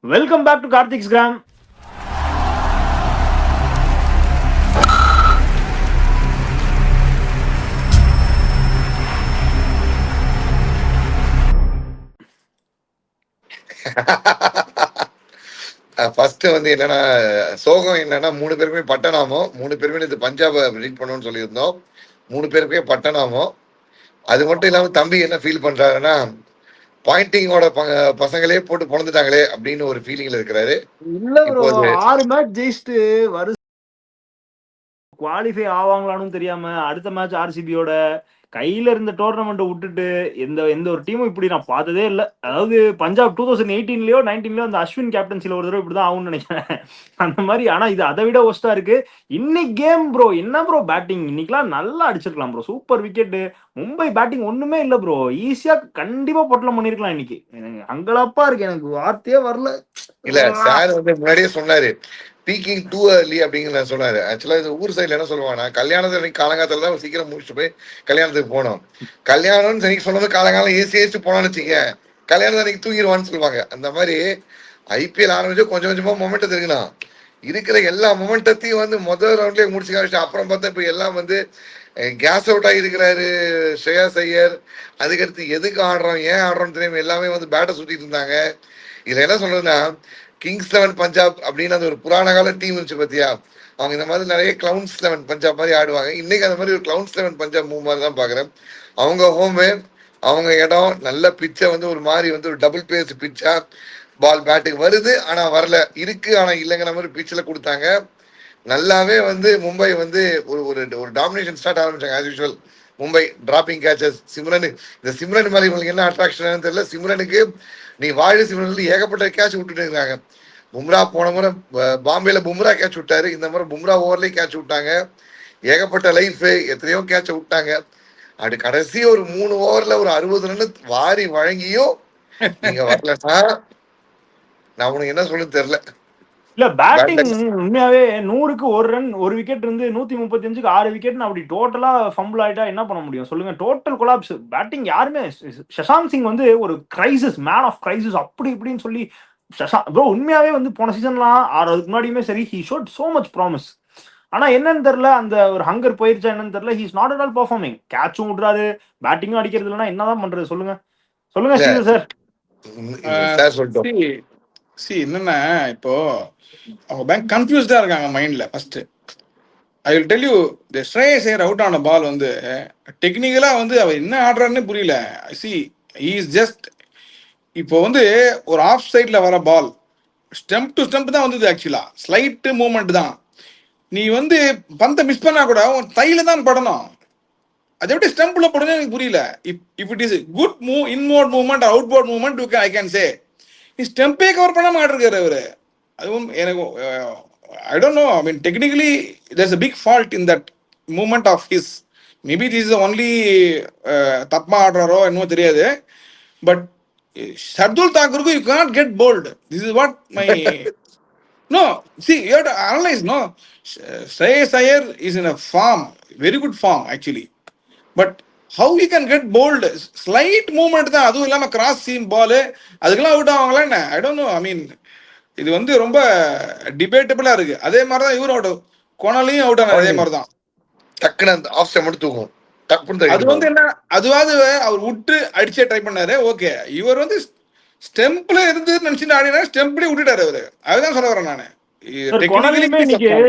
Welcome back to Karthik's Gram. First வந்து என்னன்னா சோகம் என்னன்னா 3 பேருமே பட்டனாமோ 3 பேருமே இது பஞ்சாபை ரீட் பண்ணணும்னு சொல்லியிருந்தோம். 3 பேருமே பட்டனாமோ. அது மட்டும் இல்லாம தம்பி என்ன ஃபீல் பண்றாருன்னா பாயிண்டிங்கோட பசங்களே போட்டு பொழந்துட்டாங்களே அப்படின்னு ஒரு ஃபீலிங்ல இருக்கிறாரு. இல்ல ப்ரோ, 6 மேட்ச் ஜெயிச்சுட்டு குவாலிஃபை ஆவாங்களான்னு தெரியாம அடுத்த மேட்ச் ஆர்சிபியோட கையில இருந்த டோர்னமெண்ட் விட்டுட்டு எந்த எந்த ஒரு டீமும் இப்படி நான் பார்த்ததே இல்லை. அதாவது பஞ்சாப் 2018லயோ 19லயோ அந்த அஸ்வின் கேப்டன்சில ஒரு தடவை இப்படிதான் ஆகும்னு நினைக்கிறேன். அந்த மாதிரி. ஆனா இது அதை விட ஒஸ்டா இருக்கு. இன்னைக்கு கேம் ப்ரோ, என்ன ப்ரோ பேட்டிங் இன்னைக்கெல்லாம் நல்லா அடிச்சிருக்கலாம் bro. Super wicket. Mumbai batting ஒண்ணுமே இல்ல ப்ரோ. ஈஸியா கண்டிப்பா பொட்டலம் பண்ணிருக்கலாம் இன்னைக்கு. எனக்கு அங்கலப்பா இருக்கு, எனக்கு வார்த்தையே வரல. இல்ல சார் வந்து முன்னாடியே சொன்னாரு பீக்கிங் டூ அர்லி அப்படிங்கிற சொன்னாரு. ஆக்சுவலா இது ஊர் சைட்ல என்ன சொல்லுவாங்கன்னா கல்யாணத்துக்கு காலங்காலத்துல தான் சீக்கிரம் முடிச்சுட்டு போய் கல்யாணத்துக்கு போனோம். கல்யாணம்னு சரி சொன்னது காலங்காலம் ஏசி போனான்னு வச்சுக்க கல்யாணம் அன்னைக்கு தூங்கிடுவான்னு சொல்லுவாங்க. அந்த மாதிரி ஐபிஎல் ஆரம்பிச்சு கொஞ்சம் கொஞ்சமா மொமெண்டம் தெரியுக்கலாம். இருக்கிற எல்லா மொமெண்டத்தையும் வந்து முதல் ரவுண்ட்லயே முடிச்சு காமிச்சு அப்புறம் பார்த்தா இப்ப எல்லாம் வந்து கேஸ் அவுட் ஆகிருக்கிறாரு ஸ்ரேயாஸ் ஐயர். அதுக்கடுத்து எதுக்கு ஆடுறோம் ஏன் ஆடுறோம்னு தெரியாம எல்லாமே வந்து பேட்டை சுத்திட்டு இருந்தாங்க. இதுல என்ன சொல்றதுன்னா கிங்ஸ் 11 பஞ்சாப் அப்படின்னு அந்த ஒரு புராண கால டீம் இருந்துச்சு பத்தியா. அவங்க இந்த மாதிரி நிறைய கிளவுன்ஸ் 11 பஞ்சாப் மாதிரி ஆடுவாங்க. இன்னைக்கு அந்த மாதிரி ஒரு கிளவுன்ஸ் 11 பஞ்சாப் மூவ் மாதிரி தான் பாக்குறேன். அவங்க ஹோமு அவங்க இடம் நல்ல பிச்சை வந்து ஒரு மாதிரி வந்து ஒரு டபுள் பேஸ் பிச்சா பால் பேட்டுக்கு வருது ஆனா வரல இருக்கு ஆனா இல்லைங்கிற மாதிரி பிச்சில் கொடுத்தாங்க. நல்லாவே வந்து மும்பை வந்து ஒரு ஒரு ஒரு டாமினேஷன் ஸ்டார்ட் ஆரம்பிச்சாங்க. As usual Mumbai dropping catches. Simran இந்த சிம்ரன் மாதிரி உங்களுக்கு என்ன அட்ராக்ஷன் தெரியல. சிம்ரனுக்கு நீ வாழு சிம்ரன் ஏகப்பட்ட கேட்ச் விட்டுட்டு இருக்காங்க. பும்ரா போன முறை பாம்பேல பும்ரா கேட்ச் விட்டாரு. இந்த முறை பும்ரா ஓவர்லேயே கேட்ச் விட்டாங்க. ஏகப்பட்ட லைஃப் எத்தனையோ கேட்ச விட்டாங்க. அப்படி கடைசி ஒரு 3 ஓவர்ல ஒரு 60 ரன் வாரி வழங்கியும் நீங்க வரலன்னா நான் உனக்கு என்ன சொல்ல தெரியல. இல்ல பேட்டிங் உண்மையாவே 100க்கு 1 ரன் 1 விக்கெட் இருந்து 135க்கு 6 விக்கெட் அப்படி டோட்டலா ஃபம்பிள் ஆயிட்டா என்ன பண்ண முடியும் சொல்லுங்க. Total collapse. பேட்டிங் யாருமே. சஷாங்க் சிங் வந்து ஒரு கிரைசிஸ், மேன் ஆஃப் கிரைசிஸ் அப்படி இப்படின்னு சொல்லி ப்ரோ உண்மையாவே வந்து போன சீசன்லாம் அதுக்கு முன்னாடியுமே சரி he showed so much promise. ஆனா என்னன்னு தெரியல, அந்த ஒரு ஹங்கர் போயிருச்சா என்னன்னு தெரியல. He is not at all performing. கேட்சும் விடுறாரு, பேட்டிங்கும் அடிக்கிறது இல்லைன்னா என்னதான் பண்றது சொல்லுங்க. சொல்லுங்க ஸ்ரீதர் சார். சார் சொல்லிட்டோம். என்னன்னா இப்போ அவங்க பேங்க் கன்ஃபியூஸ்டா இருக்காங்க மைண்ட்ல. First I will tell you the Shreyas Iyer out ஆன பால் வந்து டெக்னிக்கலா வந்து அவர் என்ன ஆடுறாருன்னு புரியல. சி இஸ் ஜஸ்ட் இப்போ வந்து ஒரு ஆஃப் சைட்ல வர பால் ஸ்டெம்ப் டு ஸ்டெம்ப் தான் வந்தது. ஆக்சுவலா ஸ்லைட் மூவ்மெண்ட் தான். நீ வந்து பந்தை மிஸ் பண்ணா கூட உன் தையில தான் படணும். அதை விட்டு ஸ்டெம்ப்ல படணும் எனக்கு புரியல. If it is good move inward movement outward movement I can say ஸ்டெம்பே கவர் பண்ணாம ஆடிருக்காரு அவரு. அதுவும் எனக்கு I don't know. I mean technically there's a big fault in that movement of his. Maybe this is only தப்பா ஆடுறாரோ என்னமோ தெரியாது. பட் ஷர்துல் தாக்கூருக்கு you cannot get bowled. This is what my no, see, you have to analyze. No, Shreyas Iyer is in a form, very good form actually. But how he can get bowled? Slight movement தான். அதுவும் இல்லாம cross seam பால் அதுக்கெல்லாம் out ஆவாங்களா என்ன? ஐ don't know. I மீன் இது வந்து ரொம்ப டிபேட்டபிளா இருக்கு. அதே மாதிரி தான் இவரும் அவுட் கொனாலையும் அவுட் ஆனார். அதே மாதிரி தான் டக்குனு அந்த ஆஃப் ஸ்டெம் எடுத்து தூக்கும். அது வந்து என்ன, அதுவாது அவர் விட்டு அடிச்சே ட்ரை பண்ணாரு. ஓகே, இவர் வந்து ஸ்டெம்ப்ல இருந்து நினைச்சு ஆடினா ஸ்டெம்ப்லயே விட்டுட்டாரு அவரு. அதுதான் சொல்ல வரேன் நானு.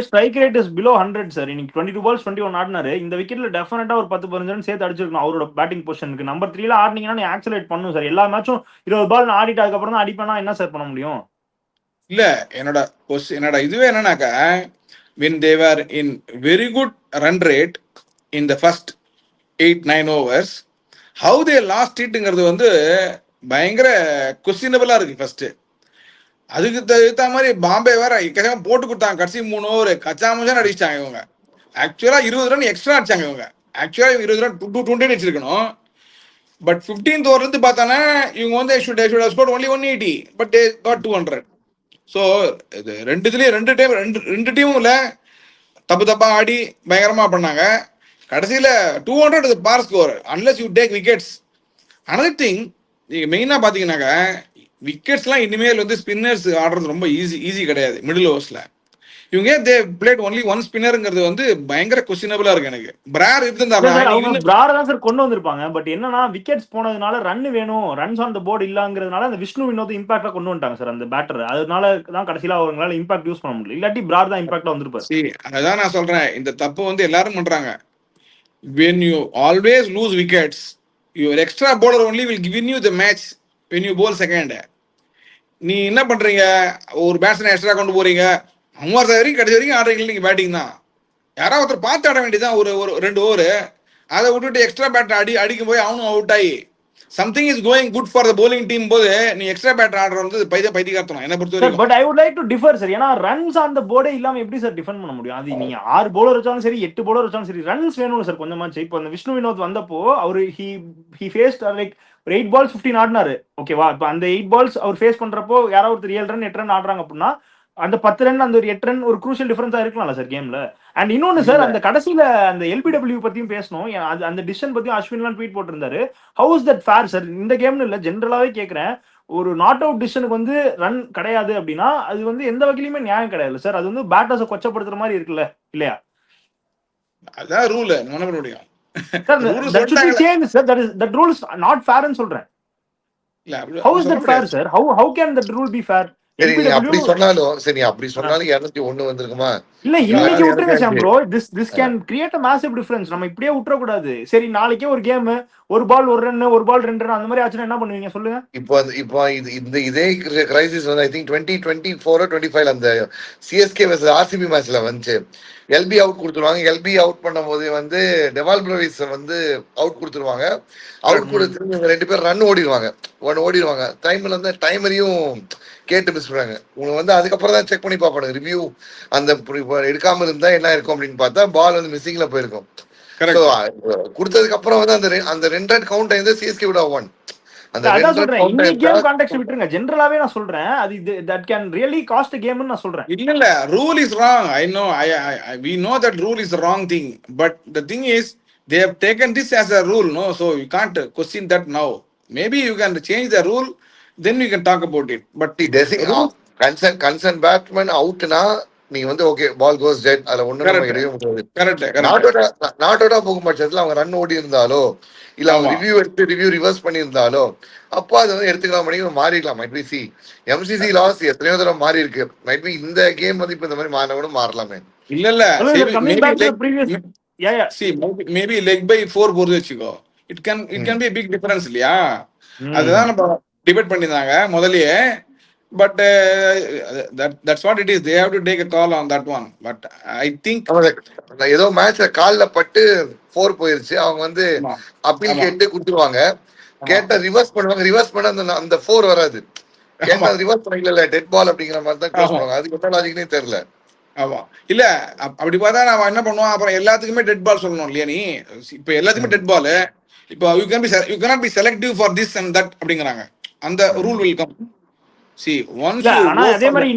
Strike rate is below 100 sir. இன்னைக்கு 22 பால்ஸ் 21 ஆடினாரு. இந்த விக்கெட்ல டெஃபினட்டா ஒரு 10-15 ரன் சேர்த்து அடிச்சிருக்கணும் அவரோட பேட்டிங் பொசிஷனுக்கு. நம்பர் 3ல ஆடினீங்கன்னா நீ ஆக்சலேட் பண்ணும் சார். எல்லா மேட்சும் 20 பால் ஆடிட்டு அதுக்கப்புறம் தான் அடிப்பேனா என்ன சார் பண்ண முடியும்? இல்ல என்னோட இதுவே என்னன்னாக்கா when they were in very good run rate in the first 8-9 overs, how they lost itங்கிறது வந்து பயங்கர கொஸ்டினபிளா இருக்கு. ஃபர்ஸ்ட் அதுக்கு தகுந்த மாதிரி பாம்பே வேற போட்டு கொடுத்தாங்க. கடைசி 3 ஓவர் கச்சாமச்சான் அடிச்சிட்டாங்க இவங்க. ஆக்சுவலா 20 ரன் எக்ஸ்ட்ரா அடிச்சாங்க இவங்க. ஆக்சுவலா 20 ரன் 220 அடிச்சிருக்கணும். பட் 15th ஓவர்ல இருந்து பார்த்தானா இவங்க வந்து should have scored only 180 but they got 200. So இது ரெண்டு டீமும் தப்பா ஆடி பயங்கரமா பண்ணாங்க. கடைசியில 200 par score unless you take wickets. Another thing நீங்க மெயினா பாத்தீங்கன்னாக்கா விக்கெட்ஸ்லாம் இனிமேல் வந்து ஸ்பின்னர்ஸ் ஆடுறது ரொம்ப ஈஸி கிடையாது மிடில் ஓவர்ஸ்ல. இவங்க தே பிளேட் ஒன்லி ஒன் ஸ்பின்னருங்கிறது வந்து பயங்கர கொஸ்டினபிளா இருக்கு எனக்கு. பிரார் இல்ல இருந்தாரா சார், அவங்க இன்னும் பிரார தான் சார் கொண்டு வந்திருப்பாங்க. பட் என்னன்னா விக்கெட்ஸ் போனதுனால ரன் வேணும், ரன்ஸ் ஆன் த போர்டு இல்லங்கிறதுனால அந்த விஷ்ணு வினோத் இம்பாக்டா கொண்டு வந்துட்டாங்க சார் அந்த பேட்டர். அதனால தான் கடைசியில அவங்களால இம்பாக்ட் யூஸ் பண்ண முடியல. இல்லாட்டி பிரார் தான் இம்பாக்டா வந்திருப்பாரு. சரி, அதான் நான் சொல்றேன், இந்த தப்பு வந்து எல்லாரும் பண்றாங்க. when you always lose wickets, your extra bowler only will win you the match when you bowl second. நீ என்ன பண்றீங்க, ஒரு பேட்ஸ்மேன் எக்ஸ்ட்ரா கொண்டு போறீங்க, அம்மார் சார் வரைக்கும் கடைசி வரைக்கும் ஆடுறீங்க, நீங்க பேட்டிங் தான். யாராவது ஒருத்தர் பார்த்து ஆட வேண்டியதான் ஒரு ஒரு 2 ஓவர். அதை விட்டுட்டு எக்ஸ்ட்ரா பேட்டர் அடிக்கும் போய் அவனும் அவுட் ஆகி something is going good for the bowling team போது நீ எக்ஸ்ட்ரா பேட்டர் ஆடுற வந்து பைத்தியக்காரத்தனம் என்ன பொறுத்த சார் வரைக்கும். But I would like to differ sir. ஏன்னா ரன்ஸ் ஆன் த போர்டே இல்லாம எப்படி சார் டிஃபெண்ட் பண்ண முடியும்? அது நீங்க 6 பவுலர் வச்சாலும் சரி 8 பவுலர் வச்சாலும் சரி ரன்ஸ் வேணும் சார் கொஞ்சமாச்சு. இப்போ அந்த விஷ்ணு வினோத் வந்தப்போ அவரு ஹி ஃபேஸ்ட் லைக் ஒரு 8 balls 15 ஆடினாரு. ஓகேவா? இப்போ அந்த 8 balls அவர் ஃபேஸ் பண்றப்போ யாராவது ஒருத்தர் 7 ரன் 8 ரன் ஆடுறாங்க அப்படின்னா அந்த 10 ரன் அந்த ஒரு 8 ரன் ஒரு குரூஷியல் டிஃபரன்ஸா இருக்கலாம்ல சார் கேம்ல. அண்ட் இன்னொன்னு சார், அந்த கடைசியில அந்த எல்பிடபிள்யூ பத்தியும் பேசணும். அந்த டிசிஷன் பத்தியும் அஸ்வின்லாம் ட்வீட் போட்டிருந்தாரு. How is that fair sir? இந்த கேம்னு இல்ல ஜென்ரலாவே கேட்கிறேன். ஒரு நாட் அவுட் டிசிஷனுக்கு வந்து ரன் கிடையாது அப்படின்னா அது வந்து எந்த வகையிலுமே நியாயம் கிடையாது சார். அது வந்து பேட்டர்ஸை கொச்சப்படுத்துற மாதிரி இருக்குல்ல, இல்லையா? அதான் ரூல் என்ன பண்ண முடியும் sir that should be changed sir. That rule is not fair ன்னு சொல்றேன். இல்ல How is that fair sir? How can that rule be fair? சரி நீ அப்படி சொன்னாலும் 201 வந்திருக்குமா? இல்ல இன்னைக்கு விட்டுருங்க சாம் bro. this can create a massive difference. நம்ம இப்படியே விட்டுற கூடாது. சரி நாளைக்கே ஒரு கேம் ஒரு பால் ஒரு ரன் ஒரு பால் 2 ரன் அந்த மாதிரி ஆச்சுன்னா என்ன பண்ணுவீங்க சொல்லுங்க? இப்போ இதே கிரைசிஸ் வந்து ஐ திங்க் 2024 25 அந்த சிஎஸ்கே வெர்சஸ் ஆர்சிபி மேட்ச்ல வந்துச்சு. எல்பி அவுட் கொடுத்துருவாங்க. எல்பி அவுட் பண்ணும்போது வந்து டெவால் ப்ரோவிஸ் வந்து அவுட் கொடுத்துருவாங்க. அவுட் கொடுத்து 2 பேர் ரன் ஓடிடுவாங்க. டைம்ல வந்து டைமரையும் கேட்டு மிஸ் பண்ணாங்க. உங்களுக்கு வந்து அதுக்கப்புறம் தான் செக் பண்ணி பார்ப்பாங்க ரிவ்யூ. அந்த எடுக்காம இருந்தா என்ன இருக்கும் அப்படின்னு பார்த்தா பால் வந்து மிஸ்ஸிங்ல போயிருக்கும். கொடுத்ததுக்கு அப்புறம் வந்து அந்த 2 ரன் கவுண்ட் ஆயிருந்தா சிஎஸ்கே would have won. அதான் சொல்றேன், இன்னைக்கு கேம் கான்டெக்ஸ்ட் விட்டுருங்க. ஜெனரலாவே நான் சொல்றேன் அது that can really cost a game ன்னு நான் சொல்றேன். இல்ல rule is wrong. I know we know that rule is the wrong thing, but the thing is they have taken this as a rule, no, so you can't question that now. Maybe you can change the rule, then we can talk about it. But concern batsman outனா நீ வந்து okay பால் கோஸ் dead அதுல ஒண்ணு நம்ம கிடையவே முடியாது. Not அவுட்டா போகும் பட்சத்துல அவங்க ரன் ஓடி இருந்தாலோ இல்ல அவங்க ரிவ்யூ ரிவர்ஸ் பண்ணியிருந்தாலோ அப்போ அதை வந்து எடுத்துக்கலாம் பண்ணி மாறிக்கலாம். மைட் பி எம்சிசி லாஸ் எத்தனையோ தடவை மாறி இருக்கு. மைட் பி இந்த கேம் வந்து இப்ப இந்த மாதிரி மாறினா கூட மாறலாமே. இல்ல மேபி லெக் பை 4 போறது வச்சுக்கோ, it can be big difference இல்லையா? அதுதான் நம்ம டிபேட் பண்ணிருந்தாங்க முதல்லயே. But that's what it is. They have to take a call on that one. But I think ஏதோ மேட்ச்ல கால்ல பட்டு 4 போயிருச்சு. அவங்க வந்து அப்பீல் கேட்டு கொடுத்துருவாங்க. கேட்ட ரிவர்ஸ் பண்ணுவாங்க. ரிவர்ஸ் பண்ண அந்த 4 வராது. கேட்டா ரிவர்ஸ் பண்ணல டெட் பால் அப்படிங்கிற மாதிரி தான் க்ளோஸ் பண்ணுவாங்க. அதுக்கு என்ன லாஜிக்னே தெரியல. ஆமா இல்ல அப்படி பார்த்தா நான் என்ன பண்ணுவோம், அப்புறம் எல்லாத்துக்குமே டெட் பால் சொல்லணும் இல்லையா? நீ இப்ப எல்லாத்துக்குமே டெட் பால். இப்போ you cannot be selective for this and that அப்படிங்கறாங்க. அந்த rule will come. See once you ஆனா அதே மாதிரி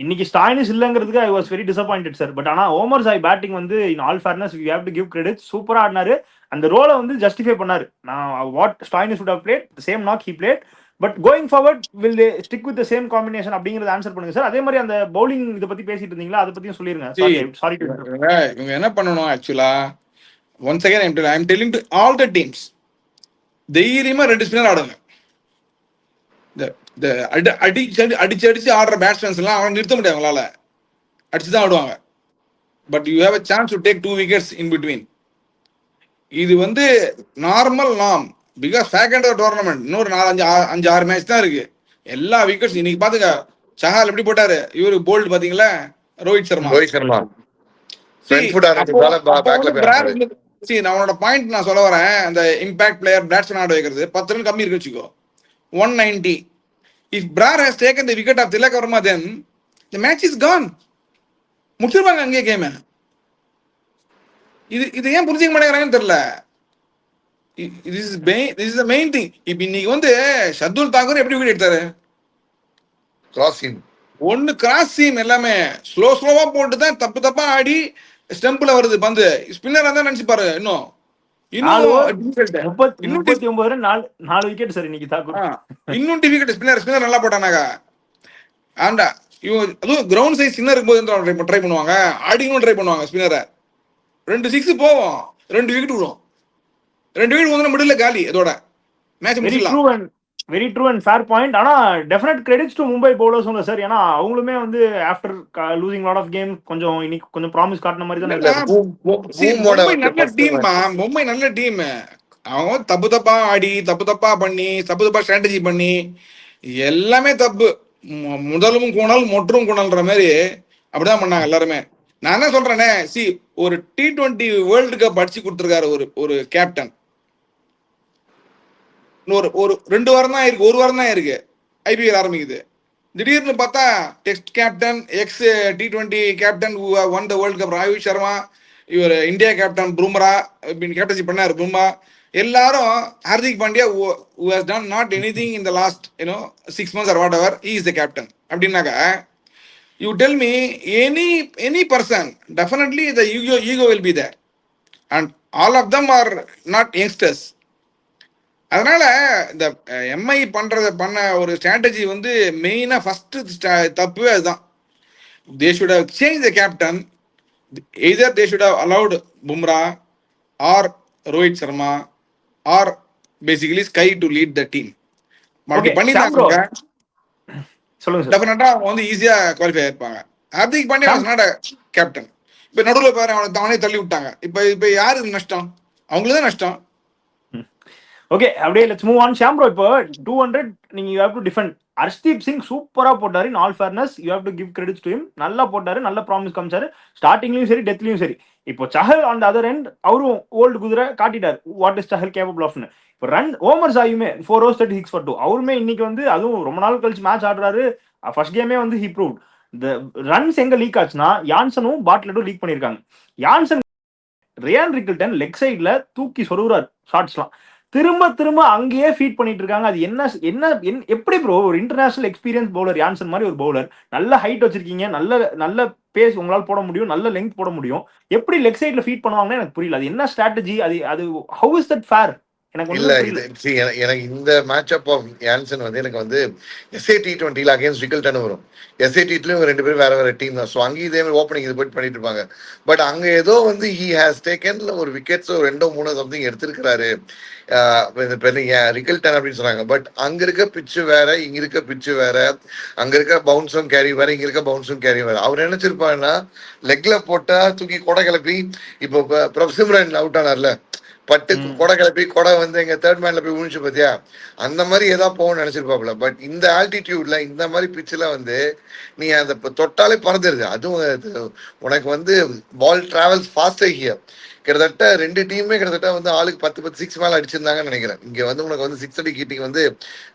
இன்னைக்கு ஸ்டாயினிஸ் இல்லங்கிறதுக்கு I was very disappointed sir. But ஆனா ஓமர் சாய் பேட்டிங் வந்து in all fairness we have to give credit. சூப்பரா ஆடினாரு. அந்த ரோலை வந்து ஜஸ்டிஃபை பண்ணாரு. நான் what Stoinis would have played the same knock he played. But going forward will they stick with the same combination அப்படிங்கறத answer பண்ணுங்க sir. அதே மாதிரி அந்த பவுலிங் இத பத்தி பேசிட்டு இருந்தீங்களா, அத பத்தியும் சொல்லிருங்க. சாரி இவங்க என்ன பண்ணனும் ஆக்சுவலா, once again I'm telling to all the teams, தைரியமா 2 ஸ்பின்னர் ஆடுங்க. அடிச்சு ஆடுற பேட்ஸ்மேன்ஸ் எல்லாம் அவன் நிறுத்த முடியாது, அவங்களால அடிச்சுதான் ஆடுவாங்க. But you have a chance to take 2 wickets in between. இது வந்து நார்மல் நாம் பிகாஸ் செகண்ட் டோர்னமெண்ட் இன்னொரு 4-5-6 மேட்ச் தான் இருக்கு. எல்லா விக்கெட்ஸ் இன்னைக்கு பாத்துங்க. சஹால் எப்படி போட்டாரு, இவரு போல்ட் பாத்தீங்களா, ரோஹித் சர்மா. அவனோட பாயிண்ட் நான் சொல்ல வரேன். அந்த இம்பாக்ட் பிளேயர் பேட்ஸ்மேன் ஆட வைக்கிறது 10 ரன் கம்மி இருக்கு வச்சுக்கோ, 190. If Brar has taken the wicket of Tilak Verma, then the match is gone. முடிச்சிருப்பாங்க அங்கே கேம். இது ஏன் புரிஞ்சுக்க மாட்டேங்கிறாங்கன்னு தெரியல. This is the main thing. இப்ப இன்னைக்கு வந்து ஷர்துல் தாக்கூர் எப்படி விக்கெட் எடுத்தாரு? கிராஸ் சீம் எல்லாமே ஸ்லோவா போட்டு தான் தப்பா ஆடி ஸ்டெம்பில் வருது பந்து. ஸ்பின்னர் தான் நினைச்சு பாரு. இன்னும் இன்னும் 4 ஓவர் difficult. இன்னும் 39 ரன் 4 விக்கெட் சார் இன்னைக்கு தாக்கூர். இன்னும் டிஃபிகல்ட். ஸ்பின்னர் நல்லா போட்டானாக்கா. ஆண்டா இவங்க அதுவும் கிரவுண்ட் சைஸ் சின்ன இருக்கும்போது ட்ரை பண்ணுவாங்க, ஆடிங்கும் ட்ரை பண்ணுவாங்க ஸ்பின்னரை. 2 6 போவோம், 2 விக்கெட் விடும். 2 விக்கெட் வந்து மிடில் காலி, அதோட மேட்ச் முடிச்சிடலாம். Very true and fair point. ஆனா definite credits to Mumbai bowlers உங்க சார். ஏன்னா அவங்களுமே வந்து after losing lot of game கொஞ்சம் இன்னைக்கு கொஞ்சம் ப்ராமிஸ் காட்டின மாதிரி தான் இருக்கு. மும்பை நல்ல டீம்மா, மும்பை நல்ல டீம். அவங்க தப்பு தப்பா ஆடி, தப்பு தப்பா பண்ணி, தப்பு தப்பா ஸ்ட்ராட்டஜி பண்ணி, எல்லாமே தப்பு. முதலும் கூணல் மொற்றும் கூணல்ன்ற மாதிரி அப்படிதான் பண்ணாங்க எல்லாருமே. நான் என்ன சொல்றேனே, ஒரு T20 வேர்ல்டு கப் அடிச்சு கொடுத்துருக்காரு ஒரு கேப்டன். ஒரு 2 வாரம் தான் இருக்கு, 1 வாரம் தான் இருக்கு IPL ஆரம்பிக்குது. திடீர்னு பார்த்தா test captain, X T20 captain one the world cup ராஹில் Sharma, இவர் இந்தியா கேப்டன் பும்ரா கேப்டன்சி பண்ணாரு பும்ரா. எல்லாரும் Hardik Pandya who has done not anything in the last 6 months or whatever, he is the captain அப்படின்னாக்கா, you tell me any person, definitely the ego will be there, and all of them are not youngsters. அதனால இந்த Mi பண்ண ஒரு strategy வந்து மெயினா first தப்பு அதுதான். they should have changed the captain. Either they should have allowed Bumrah or Rohit Sharma or basically Sky to lead the team. அப்படி பண்ணிட்டாங்க சொல்லுங்க சார். டெஃபினட்டா அவங்க வந்து ஈஸியா குவாலிஃபை ஆயிருப்பாங்க. Hardik Pandya was not captain. இப்ப நடுவில் பாரு அவனை தள்ளி விட்டாங்க. இப்ப யாருக்கு நஷ்டம்? அவங்களுக்கு தான் நஷ்டம். ஓகே, அப்படியே let's move on. Sham bro, இப்போ 200 நீங்க you have to defend. Harshdeep Singh சூப்பரா போட்டாரு. In all fairness you have to give credits to him. நல்லா போட்டாரு, நல்ல ப்ராமிஸ் காமிச்சாரு ஸ்டார்டிங்லயும் சரி டெத்லயும் சரி. இப்போ Chahal on the other end அவரும் ஓல்டு குதிரை காட்டிட்டார் வாட் இஸ் சஹல் கேப்பபிள் ஆஃப்னு. இப்போ ரன் ஓமர் சாயுமே 4 overs 36 for 2 அவருமே இன்னைக்கு வந்து அதுவும் ரொம்ப நாள் கழிச்சு மேட்ச் ஆடுறாரு. ஃபர்ஸ்ட் கேமே வந்து ஹி ப்ரூவ்ட். இந்த ரன்ஸ் எங்க லீக் ஆச்சுன்னா யான்சனும் பாட்லெட்டும் லீக் பண்ணிருக்காங்க. யான்சன் ரியான் ரிக்கில்டன் லெக் சைட்ல தூக்கி சொருகுறாரு ஷாட்ஸ்லாம். திரும்ப அங்கேயே ஃபீட் பண்ணிட்டு இருக்காங்க. அது என்ன எப்படி ப்ரோ ஒரு இன்டர்நேஷனல் எக்ஸ்பீரியன்ஸ் பவுலர் யான்சன் மாதிரி ஒரு பவுலர், நல்ல ஹைட் வச்சிருக்கீங்க, நல்ல பேஸ் உங்களால் போட முடியும், நல்ல லெங்த் போட முடியும், எப்படி லெக் சைட்ல ஃபீட் பண்ணுவாங்கன்னு எனக்கு புரியல. அது என்ன ஸ்ட்ராட்டஜி? அது ஹவ் இஸ் தட் ஃபேர்? எனக்கு இந்த மேட்ச் அப் ஆஃப் யான்சன் வந்து எனக்கு வந்து SA T20 அகேன்ஸ்ட் ரிக்கில்டன் வரும். SA T20 ரெண்டு பேரும் வேற டீம் தான். ஸோ அங்கேயும் இதே மாதிரி ஓப்பனிங் இது போயிட்டு பண்ணிட்டு இருப்பாங்க. பட் அங்க ஏதோ வந்து ஹி ஹேஸ் டேக்கன்ல ஒரு விக்கெட்ஸோ 2-3 சம்திங் எடுத்திருக்கிறாரு ரிக்கில்டன் அப்படின்னு சொன்னாங்க. பட் அங்க இருக்க பிச்சு வேற, இங்க இருக்க பிச்சு வேற, அங்க இருக்க பவுன்ஸும் கேரி வேற, இங்க இருக்க பவுன்ஸும் கேரி வேற. அவர் நினைச்சிருப்பாருன்னா லெக்ல போட்டா தூக்கி கொடை கிளப்பி, இப்போ பிரப்சிம்ரன் அவுட் ஆனார்ல, பட்டு கொடை கிளப்பி கொடை வந்து எங்க தேர்ட் மேன்ல போய் விழுந்துச்சு பாத்தியா, அந்த மாதிரி ஏதாவது போகணும்னு நினைச்சிருப்பாப்ல. பட் இந்த ஆல்டிடியூட்ல இந்த மாதிரி பிச்சில் வந்து நீ அந்த தொட்டாலே பறந்துருது. அதுவும் உனக்கு வந்து பால் டிராவல்ஸ் ஃபாஸ்ட் ஹியர். கிட்டத்தட்ட 2 டீமுமே கிட்டத்தட்ட வந்து ஆளுக்கு 10 6 மேல அடிச்சிருந்தாங்கன்னு நினைக்கிறேன். இங்க வந்து உனக்கு வந்து 6 அடிக்கிட்டிங் வந்து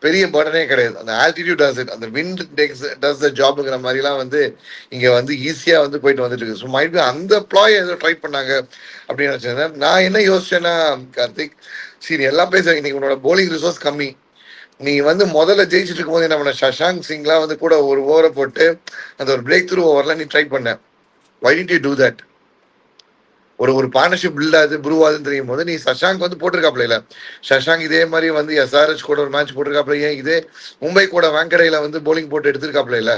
பெரிய பர்டனே கிடையாது. அந்த ஆல்டிடியூட் டஸ் இட், அந்த விண்ட் டஸ் த ஜாப்ங்கிற மாதிரிலாம் வந்து இங்க வந்து ஈஸியா வந்து போயிட்டு வந்துட்டு இருக்கு. ஸோ மைட் பி அந்த ப்ளாய் ஏதோ ட்ரை பண்ணாங்க அப்படின்னு நினைச்சேன். நான் என்ன யோசிச்சேன்னா கார்த்திக், சரி எல்லாம் பேச இன்னைக்கு உன்னோட போலிங் ரிசோர்ஸ் கம்மி, நீ வந்து முதல்ல ஜெயிச்சுட்டு இருக்கும் போது என்ன பண்ண, சஷாங்க் சிங்லாம் வந்து கூட ஒரு ஓவரை போட்டு அந்த ஒரு பிரேக் த்ரூ ஓவர்லாம் நீ ட்ரை பண்ண. Why did you do that? ஒரு பார்ட்னர்ஷிப் பில்ட் ஆகுது ப்ரூவ் ஆகுதுன்னு தெரியும் போது நீ சஷாங்க் வந்து போட்டிருக்காப்ல. இல்ல சஷாங்க் இதே மாதிரி வந்து SRH கூட ஒரு மேட்ச் போட்டிருக்காப்ல, ஏன் இதே மும்பை கூட வாங்கடையில வந்து போலிங் போட்டு எடுத்திருக்காப்ல. இல்ல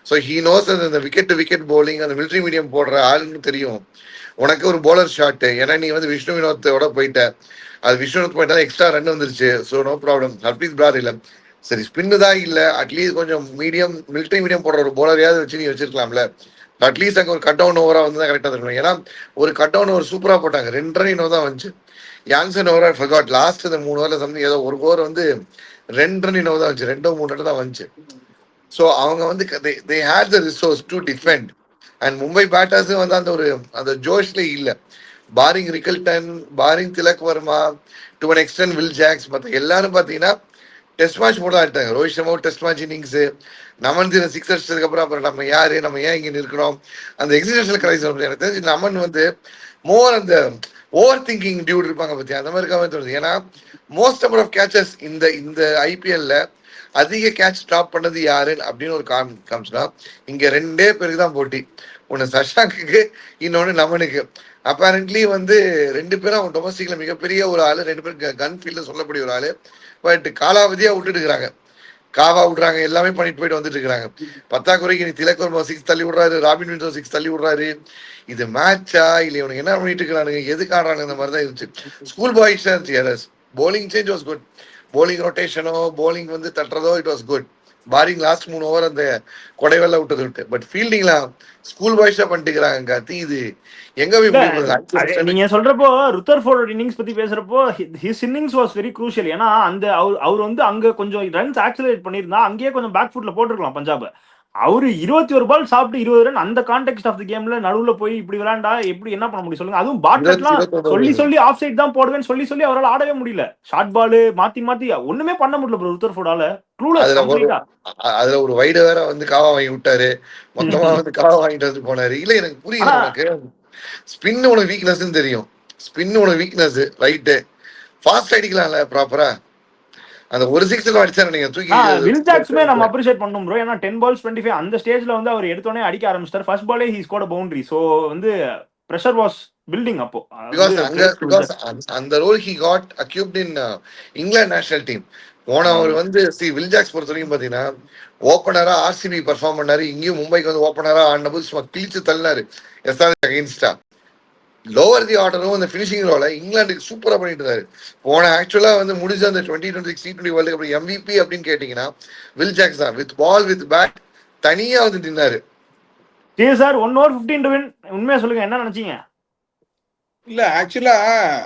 ஸோ ஹீ நோஸ் அந்த விக்கெட் டு விக்கெட் போலிங், அந்த மிலிட்ரி மீடியம் போடுற ஆளுன்னு தெரியும். உனக்கு ஒரு போலர் ஷாட், ஏன்னா நீ வந்து விஷ்ணு வினோத்தோட போயிட்ட, அது விஷ்ணு வினோத் போயிட்டா எக்ஸ்ட்ரா ரன் வந்துருச்சு. So no problem. Harpreet Brar இல்லை, சரி ஸ்பின்னு தான் இல்லை, அட்லீஸ்ட் கொஞ்சம் மீடியம் மிலிட்ரி மீடியம் போடுற ஒரு போலரையாவது வச்சு நீ வச்சிருக்கலாம்ல. அட்லீஸ்ட் அங்கே ஒரு கட் டவுன் ஓவரா வந்து தான் கரெக்டாக இருக்கணும். ஏன்னா ஒரு கட் டவுன் ஓவர் சூப்பராக போட்டாங்க, 2 ரன் இன்னும் தான் வந்துச்சு. யான்சன் ஓவரா ஃபர்காட் லாஸ்ட் இந்த 3 ஓவரில் சம்திங் ஏதோ ஒரு ஓவர் வந்து 2 ரன் இன்னும் தான் வந்துச்சு, 2-3 ரன் தான் வந்துச்சு. ஸோ அவங்க வந்து they had the resource to defend. And Mumbai பேட்டர்ஸும் வந்து அந்த ஜோஷ்ல இல்லை. Barring Rickelton, barring Tilak Varma, to an extent Will Jacks, மற்ற எல்லாரும் பார்த்தீங்கன்னா டெஸ்ட் மேட்ச் போட்டு ஆடிட்டாங்க. Rohit Sharma test match innings, Naman 6 அடிச்சதுக்கு அப்புறம் நம்ம யாரு, நம்ம ஏன் இங்க நிற்கிறோம், அந்த எக்ஸிஸ்டன்ஷியல் கிரைசிஸ். எனக்கு தெரிஞ்சு நமன் வந்து மோர் அந்த ஓவர் திங்கிங் டியூட் இருப்பாங்க பத்தி, அந்த மாதிரி இருக்காம தோணுது. ஏன்னா மோஸ்ட் நம்பர் ஆஃப் கேச்சஸ் இந்த IPL அதிக கேட்ச் ட்ராப் பண்ணது யாரு அப்படின்னு ஒரு காமிச்சுனா இங்க 2 பேருக்கு தான் போட்டி. ஒன்னு சஷாங்குக்கு, இன்னொன்னு நமனுக்கு. அப்பேரண்ட்லி வந்து 2 பேரும் அவங்க டொமஸ்டிக்ல மிகப்பெரிய ஒரு ஆளு, 2 பேரும் கன் ஃபீல்ட்ல சொல்லக்கூடிய ஒரு ஆளு. பட் காலாவதியா விட்டுட்டு இருக்கிறாங்க, காவா விடுறாங்க, எல்லாமே பண்ணிட்டு போயிட்டு வந்துட்டு இருக்காங்க. பத்தாக்குறைக்கு நீ திலக் வர்மா 6 தள்ளி விடுறாரு, ராபின் வின்சோ 6 தள்ளி விடுறாரு. இது மேட்சா இல்ல இவனுக்கு என்ன பண்ணிட்டு இருக்கிறானுங்க, எதுக்கு ஆடுறாங்க, இந்த மாதிரி தான் இருந்துச்சு. ஸ்கூல் பாய்ஸ் இருந்துச்சு. Bowling change was good, bowling ரொட்டேஷனோ போலிங் வந்து தட்டுறதோ it was good. Barring last 3 over அந்த கொடைவெல்ல விட்டது விட்டு. பட் ஃபீல்டிங்லாம் ஸ்கூல் பாய்ஸா பண்ணிட்டுக்கிறாங்க கார்த்தி. இது எங்க போய் முடிவு? நீங்க சொல்றப்போ ருத்தர்ஃபோர்ட் இன்னிங்ஸ் பத்தி பேசுறப்போ his innings was very crucial. ஏன்னா அந்த அவர் வந்து அங்க கொஞ்சம் ரன்ஸ் ஆக்சிலரேட் பண்ணியிருந்தா அங்கேயே கொஞ்சம் பேக் ஃபுட்ல போட்டுருக்கலாம் பஞ்சாப். அவரு 21 பால் சாப்பிட்டு 20 ரன் அந்த கான்டெக்ட் ஆஃப் தி கேம்ல நடுவுல போய் இப்படி விளையாண்டா எப்படி என்ன பண்ண முடியும் சொல்லுங்க? அதுவும் பாட்லெட்லாம் சொல்லி ஆஃப் சைட் தான் போடுவேன்னு சொல்லி அவரால் ஆடவே முடியல. ஷார்ட் பால் மாத்தி ஒண்ணுமே பண்ண முடியல ப்ரோ ருத்தர்ஃபோர்டால. அதுல ஒரு வைடு வேற வந்து காவா வாங்கி விட்டாரு, மொத்தமா வந்து காவா வாங்கிட்டு வந்து போனாரு. இல்ல எனக்கு புரியல, உனக்கு ஸ்பின் உனக்கு வீக்னஸ் தெரியும், ஸ்பின் உனக்கு வீக்னஸ் ரைட்டு, ஃபாஸ்ட் அடிக்கலாம்ல ப்ராப்பரா. அந்த ஒரு 6 அடிச்சா நீங்க தூக்கி வில் ஜாக்ஸ்மே நம்ம அப்ரிஷியேட் பண்ணோம் ப்ரோ. ஏன்னா 10 balls 25 அந்த ஸ்டேஜ்ல வந்து அவர் எடுத்தோனே அடிக்க ஆரம்பிச்சார். ஃபர்ஸ்ட் பாலே ஹி ஸ்கோர்ட் பவுண்டரி. சோ வந்து பிரஷர் வாஸ் பில்டிங் அப்போ. பிகாஸ் அந்த role he got occupied in England national team. போன அவர் வந்து வில் ஜாக்ஸ் பொறுத்த வரைக்கும் பாத்தீங்கன்னா ஓப்பனரா ஆர்சிபி பெர்ஃபார்ம் பண்ணாரு. இங்கேயும் மும்பைக்கு வந்து ஓப்பனரா ஆடினபோது சும்மா கிழிச்சு தள்ளினாரு எஸ்ஆர்எச் அகைன்ஸ்டா. லோவர் தி ஆர்டரும் அந்த பினிஷிங் ரோல இங்கிலாந்துக்கு சூப்பரா பண்ணிட்டு இருந்தாரு. போன ஆக்சுவலா வந்து முடிஞ்ச அந்த 2026 T20 வேர்ல்டு கப் MVP அப்படின்னு கேட்டீங்கன்னா வில் ஜாக்ஸ் தான். வித் பால் வித் பேட் தனியா வந்து நின்னாரு. Sir 1 over 15 to win. உண்மையா சொல்லுங்க, என்ன நினைச்சீங்க? இல்ல ஆக்சுவலா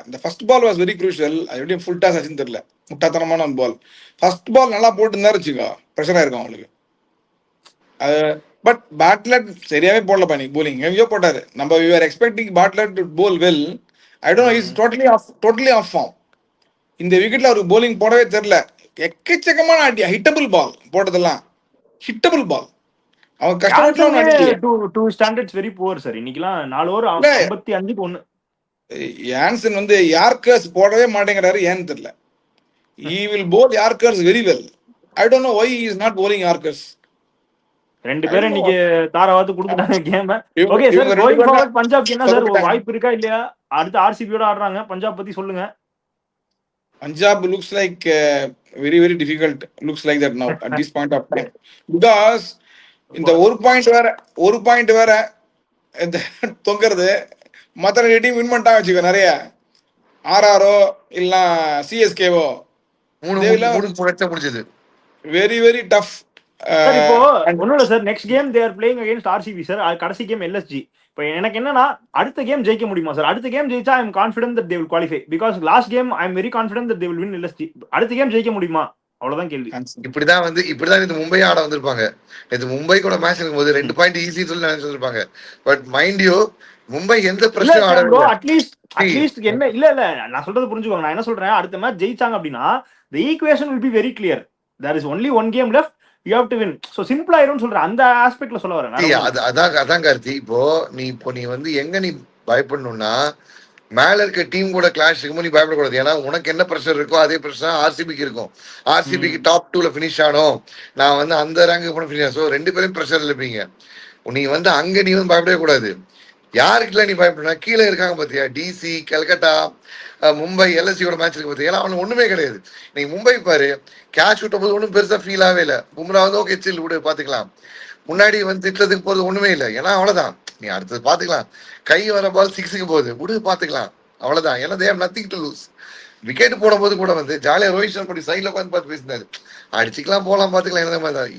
இந்த first ball was very crucial. அது எப்படியும் ஃபுல் டாஸ் ஆச்சுன்னு தெரியல, முட்டாத்தனமான ஒரு பால். ஃபர்ஸ்ட் பால் நல்லா போட்டு இருந்தாரு வச்சுக்கோ, ப்ரெஷரா இருக்கும் அவங்களுக்கு. பட் பாட்லெட் சரியாவே போடல பண்ணி போலிங் எங்கேயோ போட்டாரு. நம்ம we are expecting Bartlett to bowl well. I don't know, is totally off form. இந்த விக்கெட்ல அவருக்கு போலிங் போடவே தெரியல. எக்கச்சக்கமான அடி, ஹிட்டபிள் பால் போட்டதெல்லாம் ஹிட்டபிள் பால். அவங்க கஷ்டப்பட்டு ஸ்டாண்டர்ட்ஸ் வெரி புவர் சார். இன்னைக்குலாம் 4 over 55க்கு 1. யான்சன் வந்து யார்கர்ஸ் போடவே மாட்டேங்கிறாரு, ஏன்னு தெரியல. he will bowl yorkers very well. I don't know why he is not bowling yorkers. 2 பேரும் இன்னைக்கு தாராவாத்து கொடுத்துட்டாங்க game. Okay sir, going forward பஞ்சாப்க்கு என்ன சார் வாய்ப்பு இருக்கா இல்லையா? அடுத்து ஆர்சிபியோட ஆடுறாங்க, பஞ்சாப் பத்தி சொல்லுங்க. Punjab looks like very very difficult, looks like that now at this point of time, because இந்த ஒரு பாயிண்ட் வேற இந்த தொங்குறது. மற்ற 2 டீம் வின் பண்ணிட்டாங்க வச்சுக்கோ, நிறைய ஆர்ஆரோ இல்ல சிஎஸ்கேவோ முடிஞ்சது. Very very tough. இப்போ ஒண்ணும் இல்ல sir, next game they are playing against RCB sir. கடைசி கேம் எல்எஸ்ஜி. இப்போ எனக்கு என்னன்னா அடுத்த கேம் ஜெயிக்க முடியுமா சார்? அடுத்த கேம் ஜெயிச்சா I am confident that they will qualify. Because last game I am very confident that they will win LSG. அடுத்த கேம் ஜெயிக்க முடியுமா? அவ்வளவுதான் கேள்வி. இப்படிதான் இந்த மும்பை ஆட வந்திருப்பாங்க. இது மும்பை கூட மேட்ச் இருக்கும்போது 2 பாயிண்ட் ஈஸி சொல்லி நினைச்சிருப்பாங்க. பட் மைண்ட் யூ, மும்பை எந்த பிரச்சனையும் ஆடல. அட்லீஸ்ட் என்ன இல்ல நான் சொல்றது புரிஞ்சுக்கோங்க. நான் என்ன சொல்றேன், அடுத்த மேட்ச் ஜெயிச்சாங்க அப்படின்னா the equation will be very clear. There is only one game left, you have to win. So simple ஆயிரும் சொல்றேன். அந்த ஆஸ்பெக்ட்ல சொல்ல வரேன். அதான் கார்த்தி. இப்போ நீ வந்து எங்க நீ பயப்படணும்னா மேல இருக்க டீம் கூட கிளாஷ் இருக்கும்போது நீ பயப்படக்கூடாது. ஏன்னா உனக்கு என்ன ப்ரெஷர் இருக்கோ அதே ப்ரெஷர் ஆர்சிபிக்கு இருக்கும். ஆர்சிபிக்கு டாப் 2ல ஃபினிஷ் ஆனோம், நான் வந்து அந்த ரேங்க் போன ஃபினிஷ். ஸோ 2 பேரும் ப்ரெஷர் இருப்பீங்க. நீ வந்து அங்க நீ வந்து பயப்படவே கூடாது. யாருக்குலாம் நீ பயப்படனா கீழே இருக்காங்க பாத்தியா, டிசி, கல்கட்டா, மும்பை, எல்எஸ்சியோட மேட்ச் இருக்கு பாத்தியா, ஏன்னா அவனுக்கு ஒண்ணுமே கிடையாது. நீ மும்பை பாரு, கேட்ச் விட்ட போது ஒன்றும் பெருசா ஃபீல் ஆகவே இல்லை. பும்ரா வந்து ஓகே சில் விடு பாத்துக்கலாம். முன்னாடி வந்து திட்டத்துக்கு போறது ஒண்ணுமே இல்லை, ஏன்னா அவ்வளவுதான், நீ அடுத்தது பாத்துக்கலாம். கை வர பால் 6க்கு போகுது, விடு பாத்துக்கலாம், அவ்வளவுதான். ஏன்னா they have nothing to lose. Wicket போடும் போது கூட வந்து ஜாலியா ரோஹித் சர்மா சைட்ல உட்காந்து பார்த்து பேசினாரு, அடிச்சுக்கலாம் போலாம் பாத்துக்கலாம். என்ன மாதிரி தான்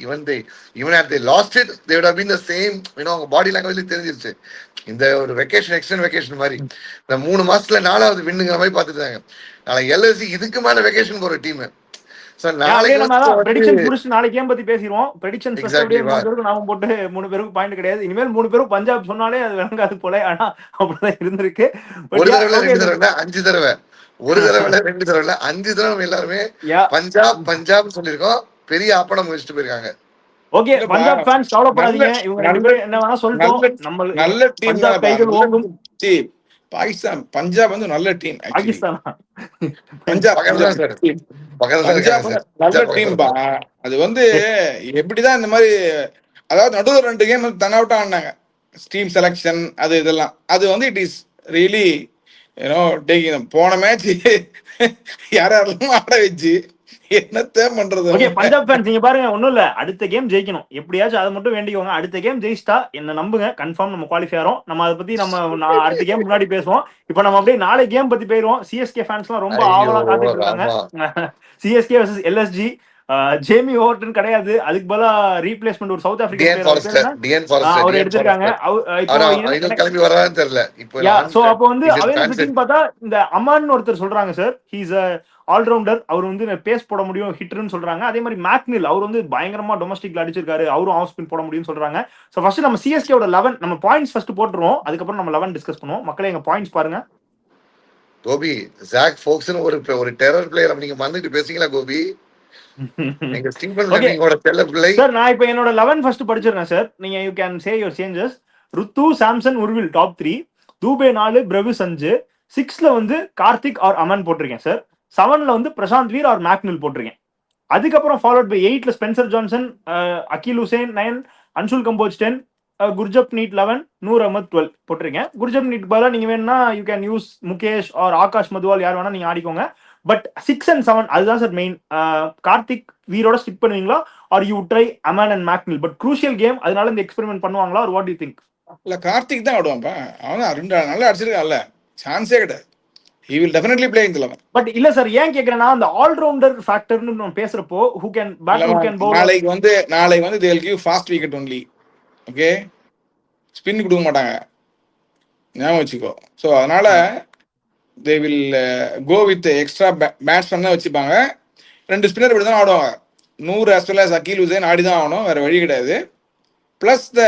even at they lost it they would have been the same. அவங்க பாடி லாங்குவேஜ்ல தெரிஞ்சிருச்சு. இந்த ஒரு வெக்கேஷன் எக்ஸ்டெண்ட் வெக்கேஷன் மாதிரி இந்த 3 மாசத்துல 4வது வின்னுங்கிற மாதிரி பாத்துட்டாங்க. நாளைக்கு எல்எஸ்சி இதுக்கு மேல வெக்கேஷன் போற டீம். நாளைக்கு கேம் பத்தி பேசிடுவோம். ப்ரெடிக்ஷன் நாம போட்டு 3 பேருக்கு பாயிண்ட் கிடையாது. இனிமேல் 3 பேரும் பஞ்சாப் சொன்னாலே அது விளங்காது போல. ஆனா அப்படிதான் இருந்திருக்கு. ஒரு தடவை 2 தடவை 5 தடவை, ஒரு தடவை 2 தடவை 5 தடவை எல்லாருமே பஞ்சாப் சொல்லிருக்கோம். பெரிய ஆப்படம் முடிச்சுட்டு போயிருக்காங்க. ஓகே, பஞ்சாப் ஃபேன்ஸ் கவலைப்படாதீங்க. இவங்க 2 பேரும் என்ன வேணா சொல்லட்டும். நம்ம நல்ல டீம். பஞ்சாப் கைகள் ஓங்கும். பாகிஸ்தான் பஞ்சாப் வந்து நல்ல டீம். பாகிஸ்தான் பஞ்சாப் பக்கத்துல தான் பஞ்சாப் இருக்காங்க சார். நல்ல பஞ்சாப் பக்கத்துல டீம்பா. தான். அது வந்து எப்படிதான் இந்த மாதிரி, அதாவது நடுவில் 2 கேம் தன் அவுட் ஆனாங்க, டீம் செலெக்ஷன் அது இதெல்லாம். அது வந்து இட் இஸ் ரியலி டேக்கிங். போன மேட்ச் யாரெல்லாம் ஆட வச்சு என்னத்த பண்றது ஓகே அவங்க. பஞ்சாப் ஃபேன்ஸ் நீங்க பாருங்க, ஒண்ணும் இல்ல, அடுத்த கேம் ஜெயிக்கணும் எப்படியாச்சும், அதை மட்டும் வேண்டிக்கோங்க. அடுத்த கேம் ஜெயிச்சிட்டா என்ன நம்புங்க, கன்ஃபார்ம் நம்ம குவாலிஃபை ஆறோம். நம்ம அதை பத்தி அடுத்த கேம் முன்னாடி பேசுவோம். இப்போ நம்ம அப்படியே நாளை கேம் பத்தி போயிருவோம். சிஎஸ்கே ஃபேன்ஸ்லாம் ரொம்ப ஐயோ ஆவலா காத்துட்டு இருக்காங்க. ஆமா. CSK versus LSG. Jamie Overton கிடையாது, அதுக்கு பதிலா ரீப்ளேஸ்மெண்ட் ஒரு சவுத் ஆப்பிரிக்கன் டிஎன் பிளேயர், அவர் பேர் ஃபாரஸ்டர், என்ன, டிஎன் ஃபாரஸ்டர், அவர் டிஎன் எடுத்திருக்காங்க. ஃபாரஸ்டர். இப்போ ஆனா இன்னும் எனக்கு கிளம்பி வரான்னு தெரியல. இப்போ சோ அப்போ வந்து இஸ் இன் அவைலபிலிட்டின்னு பார்த்தா இந்த அமான் ஒருத்தர் சொல்றாங்க சார், ஹீஸ் ஆல்ரவுண்டர், அவர் வந்து பேஸ் போட முடியும், ஹிட்டர்னு சொல்றாங்க. அதே மாதிரி மேக்னில், அவர் வந்து பயங்கரமா டொமஸ்டிக்ல அடிச்சிருக்காரு, அவரும் ஆஃப் ஸ்பின் போட முடியும்னு சொல்றாங்க. சோ ஃபர்ஸ்ட் நம்ம சிஎஸ்கேவோட 11 நம்ம பாயிண்ட்ஸ் ஃபர்ஸ்ட் போட்டுருவோம், அதுக்கப்புறம் நம்ம 11 டிஸ்கஸ் பண்ணுவோம். மக்களே எங்க பாயிண்ட்ஸ் பாருங்க. கோபி ஜாக் ஃபோக்ஸ்னு ஒரு டெரர் பிளேயர் நீங்க மறந்துட்டு பேசுறீங்களா கோபி? எங்க ஸ்டீபன் ஓகே லெமிங்கோட செல்ல பிள்ளை. சார், நான் இப்போ என்னோட 11 ஃபர்ஸ்ட் படிச்சிடுறேன் சார், நீங்க you can say your changes. Ruthu, Samson, Urvil top 3, Dube 4, Brevis 5, 6ல வந்து கார்த்திக் ஆர் அமன் போட்டிருக்கேன் சார். 7ல வந்து பிரசாந்த் வீர் ஆர் மேக்னில் போட்டிருக்கேன். அதுக்கப்புறம் ஃபாலோட் பை 8ல Spencer Johnson, Akeal Hosein 9, Anshul Kamboj 10, Gurjapneet 11, Noor Ahmad 12 போட்டிருக்கேன். குர்ஜப் நீட் பதிலாக நீங்க வேணும்னா you can use Mukesh or Akash Madhwal, யார் வேணா நீங்க ஆடிக்கோங்க. பட் 6 and 7 அதுதான் சார் மெயின். கார்த்திக் வீரோட ஸ்டிக் பண்ணுவீங்களா or you try Aman and மேக்னில்? பட் க்ரூஷியல் கேம், அதனால இந்த எக்ஸ்பெரிமெண்ட் பண்ணுவாங்களா ஆர் வாட் யூ திங்க்? இல்ல கார்த்திக் தான் ஆடுவான்ப்பா. அவன் 2 நல்லா அடிச்சிருக்கான்ல, சான்ஸே கிடையாது. he will definitely play in the 11. But இல்ல சார், ஏன் கேக்குறேன்னா அந்த ஆல்ரவுண்டர் ஃபேக்டர்னு நம்ம பேசுறப்போ who can bat, who can bowl. நாளைக்கு வந்து they will give fast wicket only. Okay, spin கொடுக்க மாட்டாங்க, ஞாபகம் வச்சுக்கோ. ஸோ அதனால they will go with extra batsman தான் வச்சுப்பாங்க. 2 ஸ்பின்னர் இப்படி தான் ஆடுவாங்க. நூறு as well as அகில் ஹுசேன் ஆடி தான் ஆகணும், வேற வழி கிடையாது. Plus the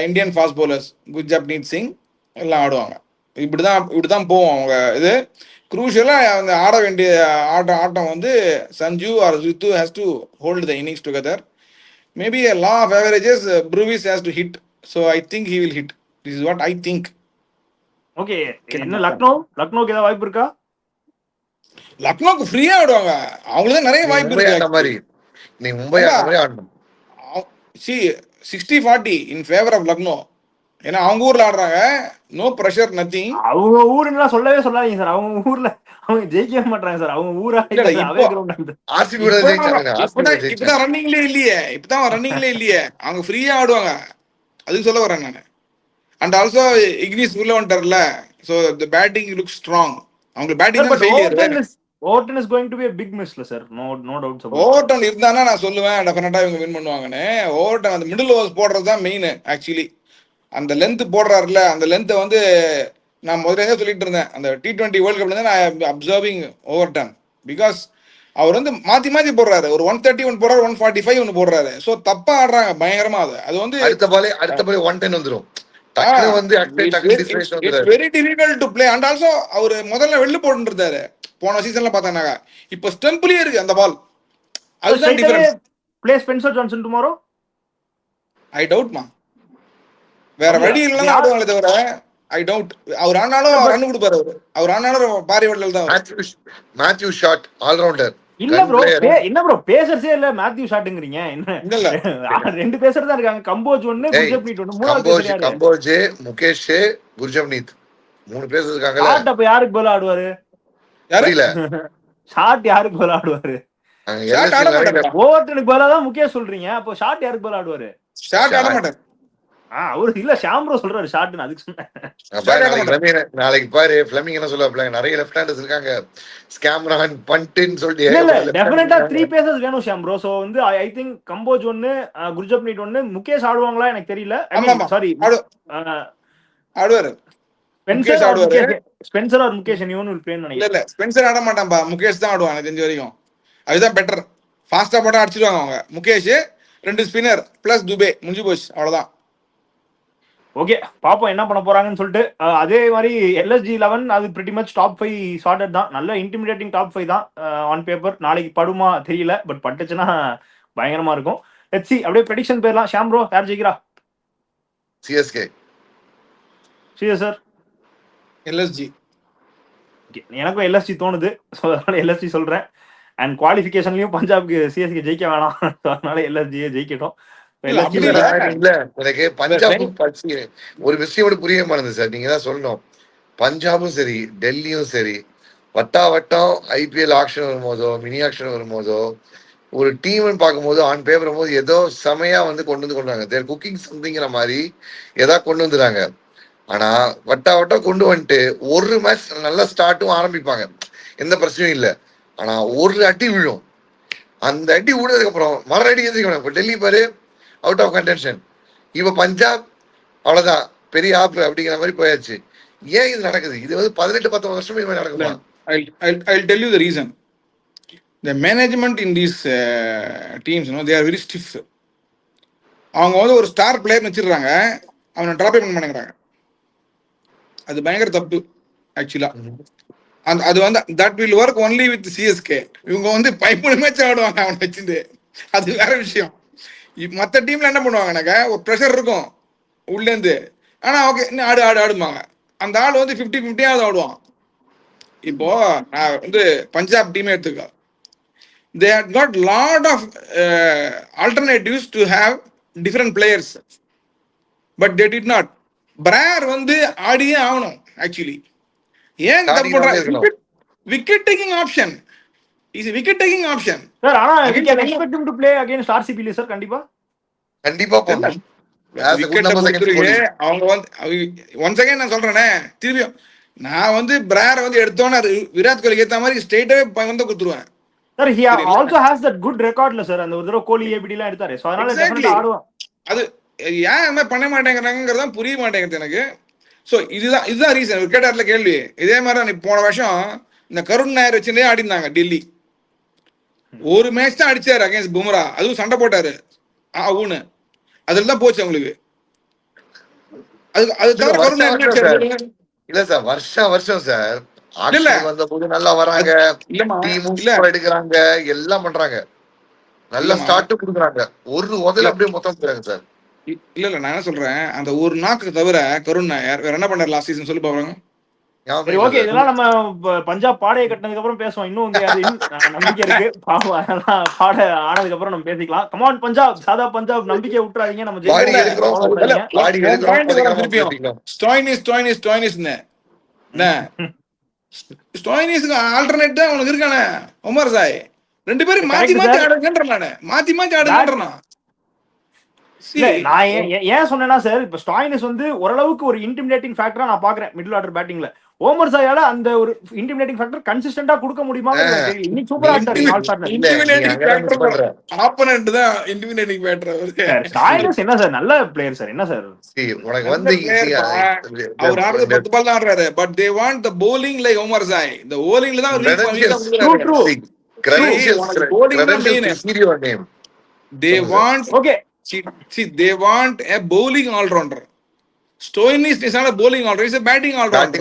Indian fast bowlers Gurjapneet Singh எல்லாம் ஆடுவாங்க. இப்படிதான் போவோம் அவங்க. இது குரூஷியலா அவங்க ஆட வேண்டிய ஆட்டம் வந்து Sanju or Rithu has to hold the innings together. Maybe a law of averages, Bruvis has to hit, so I think he will hit. This is what I think. Okay, என்ன லக்னோக்கு ஏதாவது வாய்ப்பு இருக்கா? லக்னோக்கு ஃப்ரீயா ஆடுவாங்க, அவங்களுக்கு தான் நிறைய வாய்ப்பு மும்பை அந்த மாதிரி. இருக்கு. நீ மும்பை அந்த மாதிரி ஆடணும். See 60-40 in favor of Lucknow. ஏன்னா அவங்க ஊர்ல ஆடுறாங்க, நோ பிரஷர், நத்திங். அவங்க ஊருன்னா சொல்லவே சொல்லாதீங்க சார், அவங்க ஊர்ல அவங்க ஜெயிக்கவே மாட்டாங்க சார். அவங்க ஊரா அவே கிரவுண்ட். ஆர்சிபி கூட ஜெயிச்சாங்க. இப்பதான் ரன்னிங்லே இல்லையே, அவங்க ஃப்ரீயா ஆடுவாங்க, அதுக்கு சொல்ல வரேன் நான். அண்ட் ஆல்சோ இக்னிஸ் உள்ள வந்துட்டார்ல, so the batting looks strong. அவங்க பேட்டிங் தான் failure. Overton is going to be a big miss sir, no doubts about. Overton இருந்தானா நான் சொல்லுவேன் டெஃபினட்டா இவங்க வின் பண்ணுவாங்கன்னு. ஓவர்டன் அந்த மிடில் ஓவர்ஸ் போடுறது தான் மெயின் ஆக்சுவலி. அந்த லென்த் போடுறாருல, அந்த லென்த்தை வந்து நான் முதல்ல சொல்லிட்டு இருந்தேன், அந்த T20 வேர்ல்ட் கப்ல இருந்து நான் அப்சர்விங் ஓவர்டன். பிகாஸ் அவர் வந்து மாத்தி போடுறாரு, ஒரு 130 ஒன்று போடுறாரு, 145 ஒன்று போடுறாரு. ஸோ தப்பா ஆடுறாங்க பயங்கரமா. அது வந்து அடுத்த பால் 110 வந்துடும். Very difficult to play. And also அவர் முதல்ல வெளில போட்டு இருந்தாரு போன சீசன்ல பார்த்தாங்க, இப்போ ஸ்டெம்ப்லயே இருக்கு அந்த பால். அதுதான் difference. Play Spencer Johnson tomorrow? I doubt மா, வேற வழி இல்லைன்னா ஆடுவாங்களே தவிர ஐ டவுட். அவர் ஆனாலும் ரன் கொடுப்பாரு, அவர் ஆனாலும் பாரி வடல் தான். மேத்யூ ஷாட் ஆல்ரவுண்டர் இல்ல ப்ரோ, என்ன ப்ரோ பேசர்ஸே இல்ல, மேத்யூ ஷாட்ங்கறீங்க என்ன? இல்ல 2 பேசர் தான் இருக்காங்க, கம்போஜ் 1, குர்ஜப்னீத் 1. மூணாவது பேசர் யாரு? கம்போஜ், முகேஷ், குர்ஜப்னீத் 3 பேர் இருக்காங்கல. ஷாட் அப்ப யாருக்கு பதிலா ஆடுவாரு? யாரில ஷாட் யாருக்கு பதிலா ஆடுவாரு? ஷாட் ஆட மாட்டாரு. ஓவர்டனுக்கு பதிலா தான் முகேஷ் சொல்றீங்க, அப்போ ஷாட் யாருக்கு பதிலா ஆடுவாரு? ஷாட் ஆட மாட்டாரு. அவரு இல்ல, ஷாம் ப்ரோ சொல்றாரு ஷாட்னு, அதுக்கு சொன்னேன். நாளைக்கு பாரு ஃப்ளெமிங் என்ன சொல்லுவாப்ல, நிறைய லெஃப்ட் ஹேண்டர்ஸ் இருக்காங்க, ஸ்கேம்ரான் பண்ட்னு சொல்லிட்டு. இல்ல டெஃபினட்டா 3 பேசர்ஸ் வேணும் ஷாம் ப்ரோ. சோ வந்து ஐ திங்க் கம்போஜ் 1, குர்ஜப்னீத் 1, முகேஷ் ஆடுவாங்களா எனக்கு தெரியல. சாரி, ஆடுவாரு. Spencer or Mukesh anyone will play நினைக்கிறேன். இல்ல ஸ்பென்சர் ஆட மாட்டான்பா, முகேஷ் தான் ஆடுவாங்க தெரிஞ்ச வரைக்கும். அதுதான் பெட்டர், ஃபாஸ்டா போட்டா அடிச்சிடுவாங்க அவங்க. முகேஷ் 2 ஸ்பின்னர் பிளஸ் துபே, முடிஞ்சு போச்சு, அவ்வளவுதான். ஓகே, பாப்போம் என்ன பண்ண போறாங்கன்னு சொல்லிட்டு. அதே மாதிரி எல்எஸ்ஜி 11 அது பிரிட்டி மச் டாப் 5 சார்ட்டட் தான், நல்ல இன்டிமிடேட்டிங் டாப் 5 தான் ஆன் பேப்பர். நாளைக்கு படுமா தெரியல, பட் பட்டுச்சுன்னா பயங்கரமா இருக்கும். Let's see. அப்படியே ப்ரெடிக்ஷன் பேர்லாம். ஷாம் ப்ரோ யார் ஜெயிக்கிறா? சிஎஸ்கே. Sir LSG. எனக்கும் எல்எஸ்ஜி தோணுது, ஸோ அதனால எல்எஸ்ஜி சொல்றேன். அண்ட் குவாலிஃபிகேஷன்லயும் பஞ்சாப்க்கு சிஎஸ்கே ஜெயிக்க வேணாம். அதனால எல்எஸ்ஜியே ஜெயிக்கட்டும். இல்ல அப்படி இல்ல இல்ல எனக்கு பஞ்சாபும் ஒரு விஷயம் புரிய மாட்டேங்குது சார். நீங்க தான் சொல்லணும். பஞ்சாபும் சரி, டெல்லியும் சரி, வட்டம் ஐபிஎல் ஆக்ஷன் வரும்போதோ, மினி ஆக்ஷன் வரும்போதோ, ஒரு டீம்னு பார்க்கும்போது ஆன் பேப்பர் போது ஏதோ செமையா வந்து கொண்டு வராங்க. தேர் குக்கிங் சம்திங்கிற மாதிரி ஏதாவது கொண்டு வந்துடுறாங்க. ஆனா வட்டம் கொண்டு வந்துட்டு ஒரு மேட்ச் நல்லா ஸ்டார்ட்டும் ஆரம்பிப்பாங்க, எந்த பிரச்சனையும் இல்லை. ஆனா ஒரு அடி விழும். அந்த அடி விழுந்ததுக்கு அப்புறம் மறு அடி எதிர்க்கணும். இப்போ டெல்லி பாரு, அவுட் ஆஃப் கன்டென்ஷன். இப்போ பஞ்சாப் அவ்வளவுதான், பெரிய ஆப் அப்படிங்கிற மாதிரி போயாச்சு. ஏன் இது நடக்குது? இது வந்து 18-19 வருஷமே இது மாதிரி நடக்குமா? I'll tell you the reason. The management in these teams, they are very stiff. அவங்க வந்து ஒரு ஸ்டார் பிளேயர் வச்சிருக்காங்க, அவனை ட்ராப் பண்ண மாட்டேங்கிறாங்க. அது பயங்கர தப்பு ஆக்சுவலா. அது வந்து that will work only with CSK. இவங்க வந்து 13 மேட்ச் ஆடுவாங்க அவனை வச்சுட்டு, அது வேற விஷயம். மற்ற டீம்ல என்ன பண்ணுவாங்கனாக்கா, ஒரு ப்ரெஷர் இருக்கும் உள்ளேருந்து, ஆனா ஓகே இன்னும் ஆடுமாங்க. அந்த ஆள் வந்து 50-50 ஆடுவான். இப்போ நான் வந்து பஞ்சாப் டீமே எடுத்துக்க, they had got lot of alternatives to have different players, but they did not. Brar வந்து ஆடியே ஆகணும் ஆக்சுவலி. ஏன் தப்பு பண்றாங்க? Wicket taking option is wicket taking option sir. ஆனா we can expect him to play against RCB இல்ல sir? கண்டிப்பா போடணும். அவங்க வந்து ஒன்ஸ் அகைன் நான் சொல்றேனே திரும்பியும், நான் வந்து பிரார வந்து எடுத்தோன்னு விராட் கோலிக்கு ஏத்த மாதிரி ஸ்ட்ரெயிட்டாவே வந்து கொடுத்துருவேன். Sir he also has that good recordல சார். அந்த ஒரு தடவை கோலி ஏபிடி எல்லாம் எடுத்தாரு. சோ அதனால டெஃபினட்டா ஆடுவான். அது ஏன் என்ன பண்ண மாட்டேங்கிறாங்கங்கறத புரிய மாட்டேங்குது எனக்கு. சோ இதுதான் ரீசன். விக்கெட்டர்ல கேள்வி இதே மாதிரி தான். போன வருஷம் இந்த கருண் நாயர் வச்சுட்டே ஆடினாங்க டெல்லி. ஒரு மேட்ச் தான் அடிச்சாரு அகைன்ஸ்ட் பும்ரா, அதுவும் சண்டை போட்டாரு ஆவுன்னு. அதுல தான் போச்சு அவங்களுக்கு. அது தவிர கருண் நாயர் இல்ல சார், வருஷம் சார் வந்தபோது நல்லா வராங்க, எடுக்கிறாங்க, எல்லாம் பண்றாங்க, நல்ல ஸ்டார்ட் கொடுக்குறாங்க. ஒரு உதல அப்படியே மொத்தம் போறாங்க சார். இல்ல நான் என்ன சொல்றேன், அந்த ஒரு நாக்கு தவிர கருண் நாயர் வேற என்ன பண்ணாரு லாஸ்ட் சீசன் சொல்லி பாருங்க. சரி ஓகே, இதெல்லாம் நம்ம பஞ்சாப் பாடையை கட்டினதுக்கு அப்புறம் பேசுவோம். இன்னும் நம்பிக்கை இருக்கு, பாட ஆனதுக்கு அப்புறம் நம்ம பேசிக்கலாம். கமான் பஞ்சாப், சாதா பஞ்சாப், நம்பிக்கை விட்டுறாதீங்க. நம்ம ஸ்டோயினிஸ்க்கு ஆல்டர்னேட் தான் உனக்கு இருக்கானே உமர் சாய். ரெண்டு பேரும் மாத்தி ஆடுங்கன்றான். நான் ஏன் சொன்னேன்னா சார், இப்ப ஸ்டாயினிஸ் வந்து ஓரளவுக்கு ஒரு இன்டிமிடேட்டிங் ஃபேக்டரா நான் பாக்குறேன் மிடில் ஆர்டர் பேட்டிங்ல. ஓமர் சாயால அந்த ஒரு இன்டிமிடேட்டிங் ஃபேக்டர் கன்சிஸ்டன்ட்டா கொடுக்க முடியுமா? இன்னைக்கு சூப்பரா ஆட்டாரு. ஆப்போனன்ட் தான் இன்டிமிடேட்டிங் ஃபேக்டர். ஸ்டாயினிஸ் என்ன சார், நல்ல பிளேயர் சார். என்ன சார் உனக்கு வந்து அவர் ஆடுறது 10 பால் தான் ஆடுறாரு, but they want the bowling like Omarzai. இந்த bowlingல தான் they want okay see they want a bowling all rounder. Stoinis is not a bowling all rounder, he is a batting all rounder.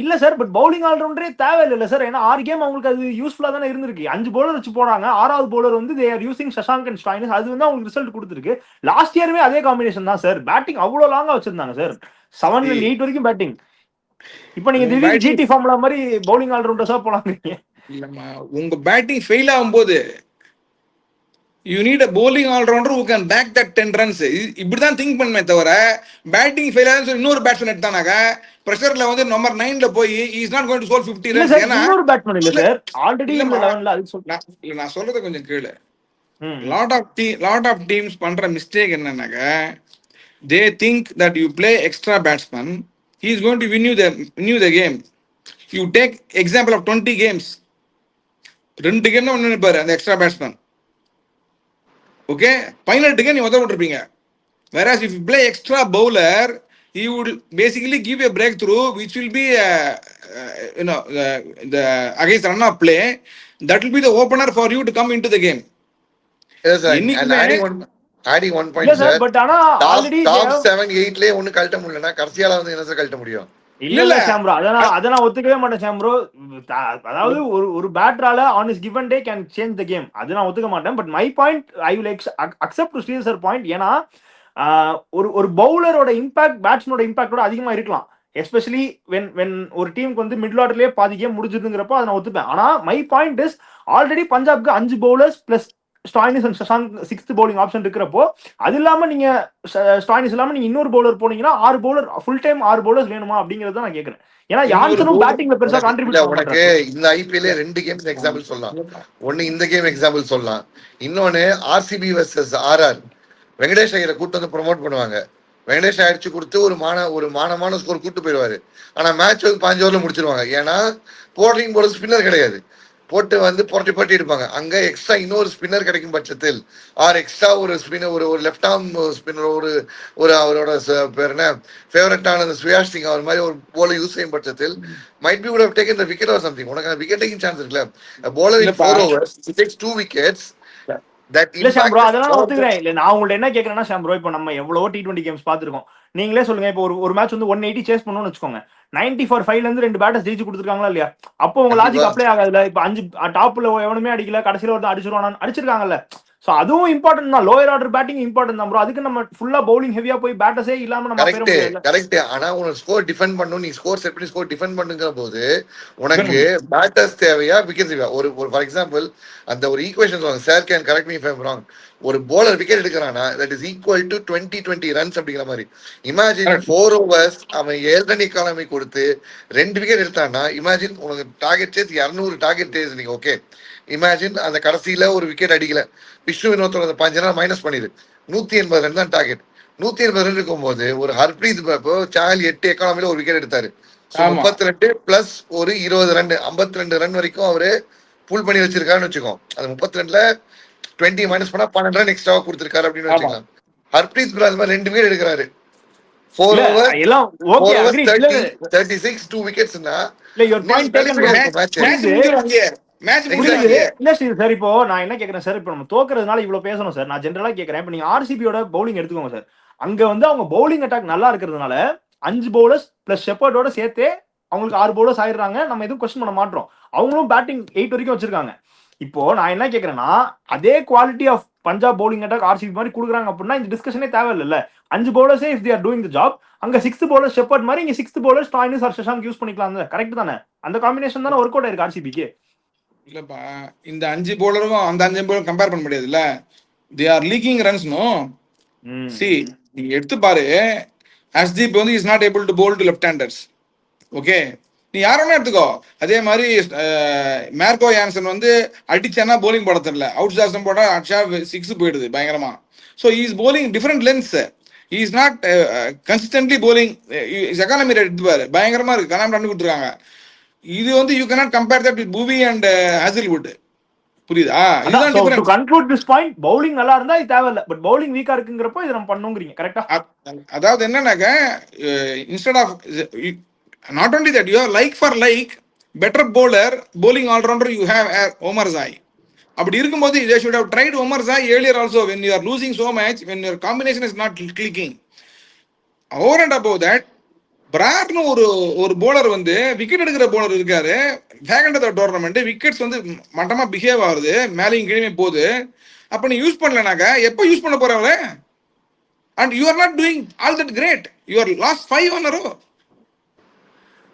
இல்ல sir, but bowling ஆல்ரவுண்டரே தேவையில்லை sir. ஏன்னா 6 game அவங்களுக்கு அது யூஸ்ஃபுல்லா தானே இருந்திருக்கு. 5 பவுலர் வச்சு போறாங்க, 6வது பவுலர் வந்து they are using Shashank and Stoinis. அது வந்து அவங்களுக்கு ரிசல்ட் கொடுத்துருக்கு. லாஸ்ட் இயருமே அதே காம்பினேஷன் தான் சார். பேட்டிங் அவ்வளவு லாங்கா வச்சிருந்தாங்க சார், 7 and 8 வரைக்கும் பேட்டிங். இப்போ நீங்க திடீர்னு ஜிடி ஃபார்முலா மாதிரி பவுலிங் ஆல்ரவுண்டர்ஸா போலாங்க. இல்லம்மா, உங்க பேட்டிங் ஃபெயில் ஆகும்போது you need a bowling all rounder who can back that 10 runs. இப்படிதான் திங்க் பண்ணமே தவிர பேட்டிங் ஃபெயில் ஆகுதுன்னு சொல்லி இன்னொரு பேட்ஸ்மேன் எடுத்தானாக்க பிரஷர்ல வந்து நம்பர் 9ல போய் he is not going to score 50 runs. ஏன்னா இன்னொரு பேட்ஸ்மேன் இல்ல சார், ஆல்ரெடி இந்த 11ல அது சொல்றேன். இல்ல நான் சொல்றது கொஞ்சம் கேளு. lot of teams பண்ற மிஸ்டேக் என்னன்னாக்க, they think that you play extra batsman, he is going to win you the game. You take example of 20 games, 2 game தான் ஒன்னு பாரு அந்த எக்ஸ்ட்ரா பேட்ஸ்மேன். ஓகே, 18 கேம் நீ உதவ விட்டுருப்பீங்க. whereas if you play extra bowler, he would basically give a breakthrough which will be the against run of play, that will be the opener for you to come into the game. Yes sir, and adding one point sir, but ana already top 7 8 ல ஒன்னு கழட்ட முடியலனா கர்சியால வந்து என்ன sir கழட்ட முடியும்? இல்ல சாம்ப்ரோ, அத நான் ஒத்துக்கவே மாட்டேன் சாம்ப்ரோ. அதாவது ஒரு பேட்டரால on is given day can change the game, அது நான் ஒத்துக்க மாட்டேன். But my point I will accept to Sridhar sir point. ஏன்னா ஒரு பவுலரோட இம்பாக்ட் பேட்ஸ்மேனோட இம்பாக்டோட அதிகமா இருக்கலாம். எஸ்பெஷலி வென் ஒரு டீமுக்கு வந்து மிடில் ஆர்டர்லயே பாதி கேம் முடிஞ்சதுங்கிறப்போ அதை நான் ஒத்துப்பேன். ஆனா மை பாயிண்ட் இஸ் ஆல்ரெடி பஞ்சாப்க்கு 5 bowlers plus Stoinis and Shashank 6th bowling option இருக்கிறப்போ அது இல்லாம நீங்க ஸ்டாயினிஸ் இல்லாம நீங்க இன்னொரு பவுலர் போனீங்கன்னா 6 பவுலர் ஃபுல் டைம் 6 பவுலர்ஸ் வேணுமா அப்படிங்கறத நான் கேக்குறேன். ஏன்னா யான்சனும் பேட்டிங்ல பெருசா கான்ட்ரிபியூட் பண்ண உனக்கு மாட்டாரு. இந்த ஐபிஎல்ல 2 கேம்ஸ் எக்ஸாம்பிள் சொல்லலாம். ஒன்னு இந்த கேம் எக்ஸாம்பிள் சொல்லலாம், இன்னொன்னு ஆர்சிபி வர்சஸ் ஆர்ஆர். வெங்கடேஷ் ஐயரை கூட்டு வந்து ப்ரொமோட் பண்ணுவாங்க. வெங்கடேஷ் அடிச்சு கொடுத்து ஒரு மானமான ஸ்கோர் கூட்டு போயிடுவாரு. ஆனா மேட்ச் வந்து 5 ஓவர்ல முடிச்சிருவாங்க. ஏன்னா போர்டிங் போல ஸ்பின்னர் கிடையாது, போட்டு வந்து புரட்டி எடுப்பாங்க. அங்க எக்ஸ்ட்ரா இன்னொரு ஸ்பின்னர் கிடைக்கும் பட்சத்தில், ஆர் எக்ஸ்ட்ரா ஒரு ஸ்பின்னர், ஒரு லெஃப்ட் ஆர்ம் ஸ்பின்னர், ஒரு அவரோட பேர் என்ன ஃபேவரட்டான சுயாஷ் சிங் அவர் மாதிரி ஒரு போல யூஸ் செய்யும் பட்சத்தில் might be would have taken the wicket or something. உனக்கு விக்கெட் டேக்கிங் சான்ஸ் இருக்குல்ல. bowler in 4 overs he takes 2 wickets. இல்ல ஷாம் ப்ரோ, அதெல்லாம் நான் ஒத்துக்கிறேன். இல்ல நான் உங்கள்ட்ட என்ன கேக்குறேன்னா ஷாம் ப்ரோ, இப்போ நம்ம எவ்வளவோ T20 கேம்ஸ் பாத்துருக்கோம். நீங்களே சொல்லுங்க, இப்போ ஒரு மேட்ச் வந்து 180 சேஸ் பண்ணணும்னு வச்சுக்கோங்க, 90 for 5ல இருந்து 2 பேட்டர்ஸ் ஜெயிச்சு கொடுத்துருக்காங்களா இல்லையா? அப்போ உங்க லாஜிக் அப்ளை ஆகாதுல்ல. இப்போ 5 டாப்ல எவனுமே அடிக்கல, கடைசியில ஒருத்தன் அடிச்சிருவானு அடிச்சிருக்காங்கல்ல. சோ அதுவும் இம்பார்ட்டன்ட் தான். லோயர் ஆர்டர் பேட்டிங் இம்பார்ட்டன்ட் தான் ப்ரோ. அதுக்கு நம்ம ஃபுல்லா பவுலிங் ஹெவியா போய் பேட்டர்ஸே இல்லாம நம்ம பெற முடியாது. கரெக்ட். ஆனா உனக்கு ஸ்கோர் டிஃபெண்ட் பண்ணனும், நீ ஸ்கோர் செட் பண்ணி ஸ்கோர் டிஃபெண்ட் பண்ணுங்கிற போது உனக்கு பேட்டர்ஸ் தேவையா விக்கெட்ஸ் தேவையா? ஒரு ஃபார் எக்ஸாம்பிள் அந்த ஒரு ஈக்குவேஷன் சொல்லுவாங்க, sir can correct me if I am wrong. ஒரு bowler விக்கெட் எடுக்கிறானா that is equal to 20 runs அப்படிங்கிற மாதிரி. இமேஜின் 4 overs அவன் 7 ரன் எக்கானமி கொடுத்து 2 விக்கெட் எடுத்தான்னா, இமேஜின் உனக்கு டார்கெட் சேஸ் 200 டார்கெட் சேஸ் நீங்க. ஓகே, இமேஜின் அந்த கடைசியில ஒரு விக்கெட் அடிக்கல, விஷ்ணு வினோத்தோட 5 ரன் மைனஸ் பண்ணிடு, 180 ரன் தான் டார்கெட். 180 ரன் இருக்கும்போது ஒரு ஹர்ப்ரீத் சாஹல் 8 எக்கானமில ஒரு விக்கெட் எடுத்தாரு. 32 பிளஸ் ஒரு 20 ரன், 52 ரன் வரைக்கும் அவரு புல் பண்ணி வச்சிருக்காருன்னு வச்சுக்கோ. அது 32ல 20 மைனஸ் பண்ணா 12 ரன் எக்ஸ்ட்ரா கொடுத்திருக்காரு அப்படின்னு வச்சுக்கலாம். ஹர்ப்ரீத் ப்ரோ அது மாதிரி 2 விக்கெட் எடுக்கிறாரு. 4 overs எல்லாம் ஓகே, அக்ரி. 36 2 விக்கெட்ஸ்னா இல்ல your point taken bro. Match இல்ல சார், இப்போ நான் என்ன கேக்குறேன் சார், இப்போ நம்ம தோக்குறதுனால இவ்வளவு பேசணும் சார். நான் ஜெனரலா கேக்குறேன், இப்போ நீங்க ஆர்சிபியோட பவுலிங் எடுத்துக்கோங்க சார். அங்க வந்து அவங்க பவுலிங் அட்டாக் நல்லா இருக்கிறதுனால 5 பவுலர்ஸ் பிளஸ் ஷெப்பர்டோட சேர்த்தே அவங்களுக்கு 6 பவுலர்ஸ் ஆயிடுறாங்க. நம்ம எதுவும் கொஸ்டின் பண்ண மாட்டோம். அவங்களும் பேட்டிங் 8 வரைக்கும் வச்சிருக்காங்க. இப்போ நான் என்ன கேக்குறேன்னா, அதே quality of Punjab bowling attack RCB மாதிரி கொடுக்குறாங்க அப்படின்னா இந்த டிஸ்கஷனே தேவையில்ல. 5 பவுலர்ஸே if they are doing the job, அங்க 6th பவுலர் ஷெப்பர்ட் மாதிரி இங்க 6th bowler Stoinis or Shashank use பண்ணிக்கலாம். கரெக்ட் தானே? அந்த காம்பினேஷன் தானே ஒர்க் அவுட் ஆயிருக்கு ஆர்சிபிக்கு. இல்லப்பா, இந்த 5 பவுலரும் அந்த 5 பவுலரும் கம்பேர் பண்ண முடியாதுல்ல. They are leaking runs. No see, நீங்க எடுத்து பாரு, ஹர்ஷ்தீப் வந்து is not able to bowl to left handers. Okay, நீ யாரோன்னா எடுத்துக்கோ. அதே மாதிரி மார்க்கோ யான்சன் வந்து அடிச்சானா போலிங் போட தெரியல, அவுட் ஜாஸ்டம் போட்டா அடிச்சா 6 போயிடுது பயங்கரமா. So is bowling different lengths. Is not consistently bowling. Economy rate எடுத்துப்பாரு, பயங்கரமா இருக்கு, கனாம் ரன் கொடுத்துருக்காங்க. இது வந்து you cannot compare that with Bhuvi and Hazlewood. புரியுதா? இதுதான் difference. To conclude this point, bowling நல்லா இருந்தா இது தேவையில்ல, பட் பவுலிங் வீக்கா இருக்குங்கறப்போ இத நம்ம பண்ணுங்கறீங்க. கரெக்ட்டா? அதாவது என்னன்னாக்க, instead of not only that, you are like for like better bowler, bowling all rounder you have Omar Zai. அப்படி இருக்கும்போது they should have tried Omar Zai earlier also when you are losing so much, when your combination is not clicking. Over and above that, பிரார்னு ஒரு bowler வந்து wicket எடுக்கிற bowler இருக்காரு. Vacant tournament wickets வந்து மட்டமா behave ஆகுது, மேலையும் கீழே போகுது. அப்ப நீ யூஸ் பண்ணலனாக்கா எப்ப யூஸ் பண்ண போறவங்க? And you are not doing all that great. You are lost 5 on a row.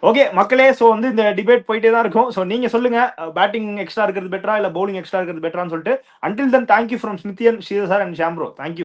Okay மக்களே, ஸோ வந்து இந்த டிபேட் போயிட்டே தான் இருக்கும். ஸோ நீங்க சொல்லுங்க, பேட்டிங் எக்ஸ்ட்ரா இருக்கிறது பெட்டரா இல்ல பவுலிங் எக்ஸ்ட்ரா இருக்கிறது பெட்டரான்னு சொல்லிட்டு. அன்டில் தென் தேங்க்யூ ஃப்ரம் ஸ்மித்தியன், Sridhar sir and Sham bro. Thank you.